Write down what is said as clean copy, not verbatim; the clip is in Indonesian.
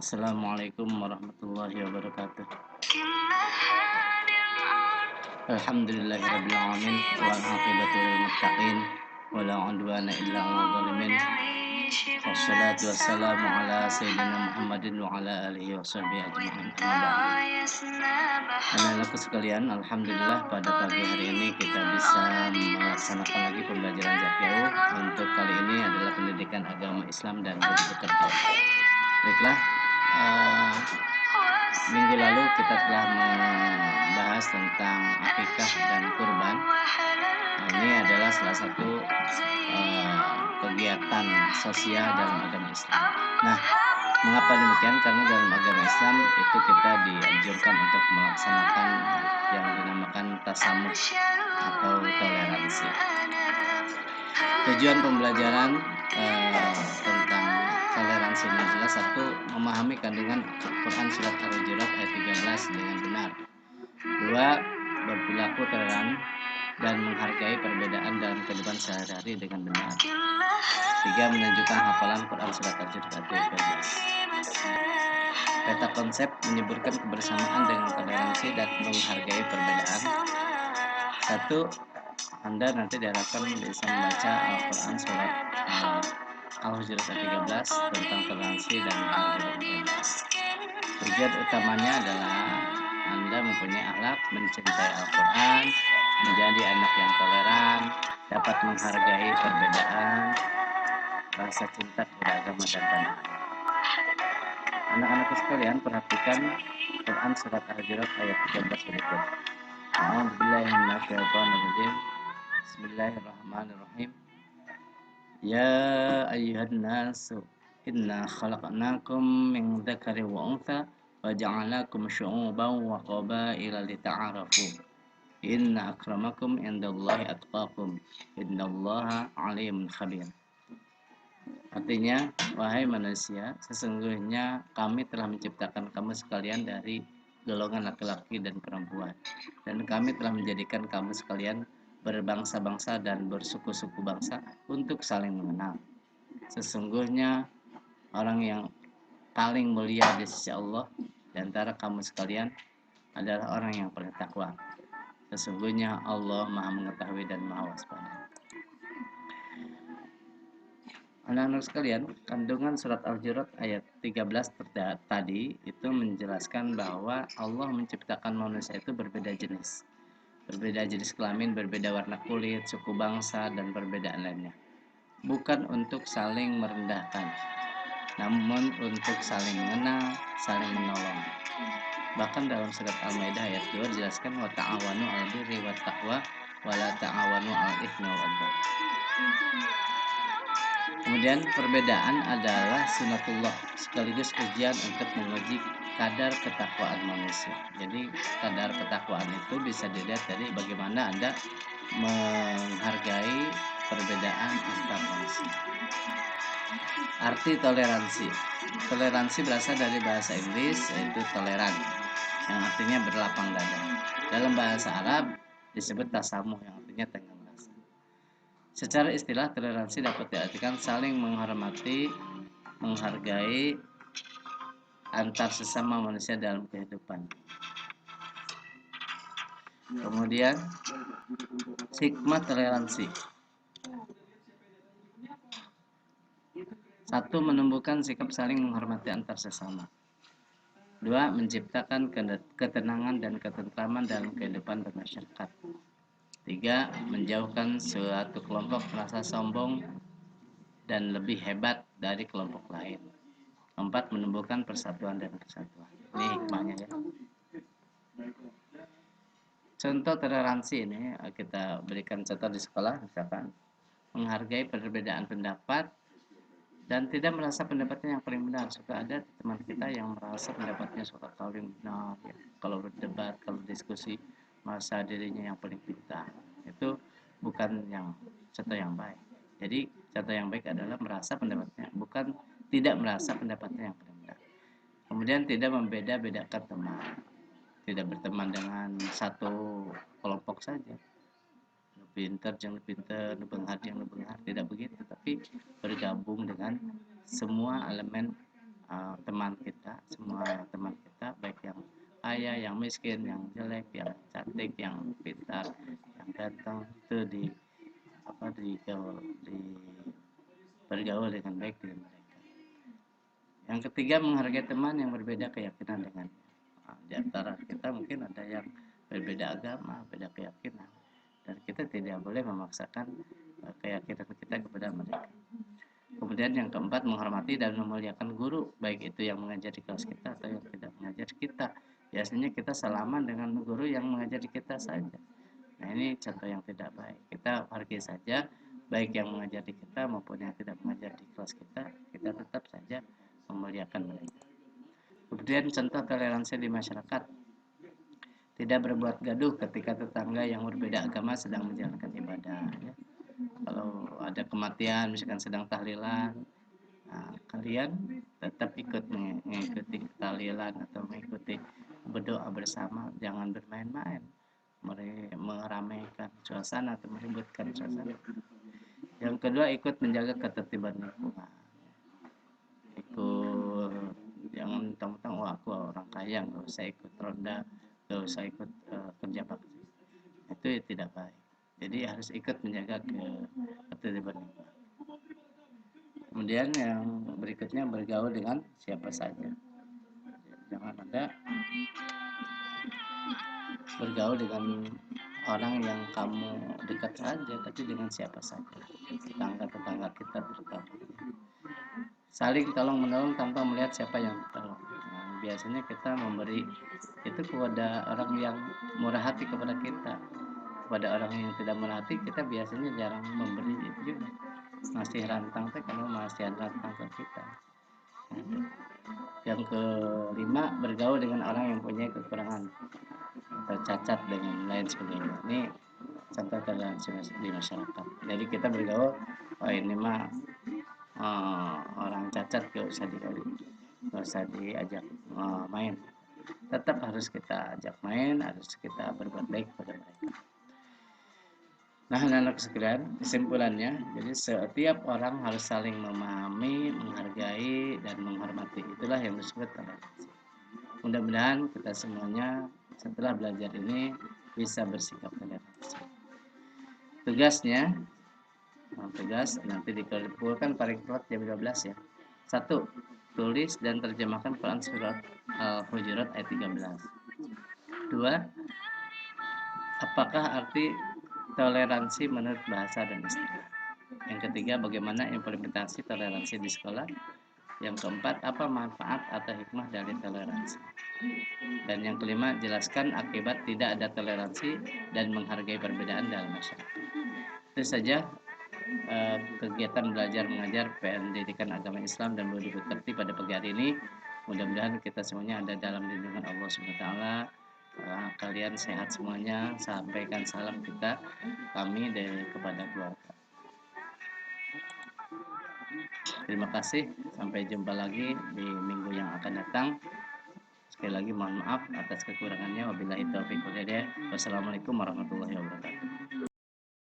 Assalamualaikum warahmatullahi wabarakatuh. Alhamdulillahirabbil alamin wal aqibatu lil muttaqin wala udwana illa 'alal zalimin. Wassalatu wassalamu ala sayyidina Muhammadin wa ala alihi washabbihi ajmain. Anak-anakku sekalian, alhamdulillah pada pagi hari ini kita bisa melaksanakan lagi pembelajaran jarak jauh. Untuk kali ini adalah pendidikan agama Islam dan budi pekerti. Baiklah, minggu lalu kita telah membahas tentang akikah dan kurban. Ini adalah salah satu kegiatan sosial dalam agama Islam. Nah, mengapa demikian? Karena dalam agama Islam itu kita dianjurkan untuk melaksanakan yang dinamakan tasamuh atau toleransi. Tujuan pembelajaran tentang toleransi ini adalah satu, memahami kandungan Quran surat Al-Hujurat ayat 13 dengan benar. Dua, berperilaku toleran dan menghargai perbedaan dalam kehidupan sehari-hari dengan benar. Tiga, menunjukkan hafalan Quran surat Al-Hujurat ayat 13. Peta konsep menyebutkan kebersamaan dengan toleransi dan menghargai perbedaan. Satu, Anda nanti diharapkan bisa membaca Al-Quran surat Al-Hujurat ayat 13 tentang toleransi dan menghargai perbedaan. Tujuan utamanya adalah Anda mempunyai akhlak mencintai Al-Quran, menjadi anak yang toleran, dapat menghargai perbedaan, rasa cinta kepada agama dan tanah air. Anak-anakku sekalian, perhatikan Quran surat Al-Hujurat ayat 13 berikut. A'udzubillahi minasyaitonirrajim. Bismillahirrahmanirrahim. Ya ayyuhan nasu inna khalaqnakum min dzakarin wa untha wa ja'alnakum syu'uban wa qabaila lita'arafu. Inna akramakum indallahi atqakum. Innallaha 'alimun khabir. Artinya, wahai manusia, sesungguhnya kami telah menciptakan kamu sekalian dari golongan laki-laki dan perempuan, dan kami telah menjadikan kamu sekalian berbangsa-bangsa dan bersuku-suku bangsa untuk saling mengenal. Sesungguhnya orang yang paling mulia di sisi Allah di antara kamu sekalian adalah orang yang paling takwa. Sesungguhnya Allah Maha mengetahui dan Maha waspada. Anak-anak sekalian, kandungan surat Al-Hujurat ayat 13 tadi itu menjelaskan bahwa Allah menciptakan manusia itu berbeda jenis. Berbeda jenis kelamin, berbeda warna kulit, suku bangsa, dan perbedaan lainnya. Bukan untuk saling merendahkan, namun untuk saling mengenal, saling menolong. Bahkan dalam surat Al-Maidah ayat 2 dijelaskan wa ta'awanu 'alal birri wat taqwa wa la ta'awanu 'alal itsmi wal 'udwan. Kemudian perbedaan adalah sunatullah, sekaligus ujian untuk menguji kadar ketakwaan manusia. Jadi kadar ketakwaan itu bisa dilihat dari bagaimana Anda menghargai perbedaan antar manusia. Arti toleransi. Toleransi berasal dari bahasa Inggris yaitu toleran, yang artinya berlapang dada. Dalam bahasa Arab disebut tasamuh, yang artinya tenggang rasa. Secara istilah, toleransi dapat diartikan saling menghormati, menghargai antar sesama manusia dalam kehidupan. Kemudian, hikmah toleransi. Satu, menumbuhkan sikap saling menghormati antar sesama. Dua, menciptakan ketenangan dan ketentraman dalam kehidupan bermasyarakat. Tiga, menjauhkan suatu kelompok merasa sombong dan lebih hebat dari kelompok lain. Empat, menumbuhkan persatuan dan kesatuan. Ini hikmahnya ya. Contoh toleransi ini kita berikan contoh di sekolah, misalkan menghargai perbedaan pendapat dan tidak merasa pendapatnya yang paling benar. Suka ada teman kita yang merasa pendapatnya suka paling benar ya. Kalau berdebat, kalau diskusi, merasa dirinya yang paling pintar. Itu bukan yang contoh yang baik. Jadi contoh yang baik adalah merasa pendapatnya, bukan tidak merasa pendapatnya yang paling benar. Kemudian tidak membeda-bedakan teman, tidak berteman dengan satu kelompok saja. Pintar jangan pintar, benghar jangan benghar, tidak begitu, tapi bergabung dengan semua elemen teman teman kita, semua teman kita, baik yang kaya, yang miskin, yang jelek, yang cantik, yang pintar, yang ganteng, itu di bergaul dengan baik dengan mereka. Yang ketiga, menghargai teman yang berbeda keyakinan dengan di antara kita mungkin ada yang berbeda agama, beda keyakinan, dan kita tidak boleh memaksakan keyakinan kita kepada mereka. Kemudian yang keempat, menghormati dan memuliakan guru, baik itu yang mengajar di kelas kita atau yang tidak mengajar kita. Biasanya kita salaman dengan guru yang mengajari kita saja. Nah, ini contoh yang tidak baik. Kita hargai saja, baik yang mengajari kita maupun yang tidak mengajar di kelas kita tetap saja memuliakan mereka. Kemudian contoh toleransi di masyarakat. Tidak berbuat gaduh ketika tetangga yang berbeda agama sedang menjalankan ibadah. Ya. Kalau ada kematian, misalkan sedang tahlilan, nah, kalian tetap ikut mengikuti tahlilan atau mengikuti berdoa bersama, jangan bermain-main, meramaikan suasana atau meributkan suasana. Yang kedua, ikut menjaga ketertiban lingkungan. Ikut, jangan mentang-mentang wah aku orang kaya nggak usah ikut ronda, nggak usah ikut kerja bakti. Itu tidak baik. Jadi harus ikut menjaga ketertiban lingkungan. Kemudian yang berikutnya, bergaul dengan siapa saja. Jangan ada bergaul dengan orang yang kamu dekat saja, tapi dengan siapa saja, tetangga-tetangga kita terutama. Saling tolong menolong tanpa melihat siapa yang ditolong. Nah, biasanya kita memberi itu kepada orang yang murah hati kepada kita. Kepada orang yang tidak murah hati, kita biasanya jarang memberi itu juga. Masih rantang teh kalau masih rantang ke kita. Yang kelima, bergaul dengan orang yang punya kekurangan atau cacat dengan lain sebagainya. Ini contoh toleransi di masyarakat. Jadi kita bergaul, oh ini mah orang cacat gak usah diajak main. Tetap harus kita ajak main, harus kita berbuat baik kepada mereka. Nah, anak-anak sekalian, kesimpulannya, jadi setiap orang harus saling memahami, menghargai, dan menghormati. Itulah yang disebut toleransi. Mudah-mudahan kita semuanya setelah belajar ini bisa bersikap toleransi. Tugas nanti dikumpulkan paling kuat jam 12 ya. 1. Tulis dan terjemahkan Quran surat Al-Hujurat ayat 13. 2. Apakah arti toleransi menurut bahasa dan istilah? Yang ketiga, bagaimana implementasi toleransi di sekolah? Yang keempat, apa manfaat atau hikmah dari toleransi? Dan yang kelima, jelaskan akibat tidak ada toleransi dan menghargai perbedaan dalam masyarakat. Itu saja kegiatan belajar mengajar Pendidikan Agama Islam dan Budi Pekerti pada pagi hari ini. Mudah-mudahan kita semuanya ada dalam lindungan Allah SWT. Kalian sehat semuanya. Sampaikan salam kami kepada keluarga. Terima kasih. Sampai jumpa lagi di minggu yang akan datang. Sekali lagi mohon maaf atas kekurangannya. Wabillahi taufiq wal hidayah. Wassalamualaikum warahmatullahi wabarakatuh.